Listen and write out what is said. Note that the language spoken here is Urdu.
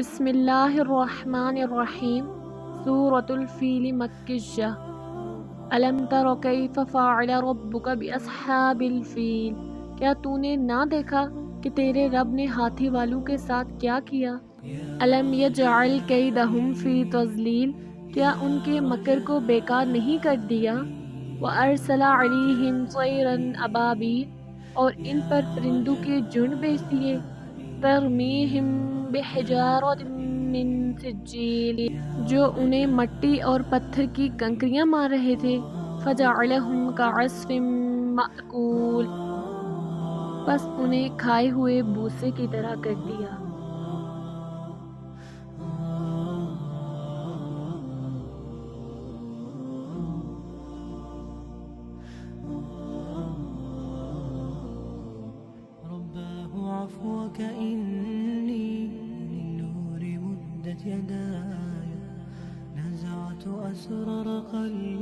بسم اللہ الرحمن الرحیم۔ سورۃ الفیل مکیہ۔ الم تر کیف فعل ربک باصحاب الفیل، کیا تو نے نہ دیکھا کہ تیرے رب نے ہاتھی والوں کے ساتھ کیا کیا؟ الم یجعل کیدہم فی تضلیل، کیا ان کے مکر کو بیکار نہیں کر دیا؟ وارسل علیہم طیرا ابابیل، اور ان پر پرندوں کے جھنڈ بھیج دیے۔ ترمیہم بحجارۃ من سجیل، جو انہیں مٹی اور پتھر کی کنکریاں مار رہے تھے۔ فجعلہم کعصف مأکول، پس انہیں کھائے ہوئے بھوسے کی طرح کر دیا۔ رباه عفوك إني للنور مدت يداي، نزعت أسرار قلبي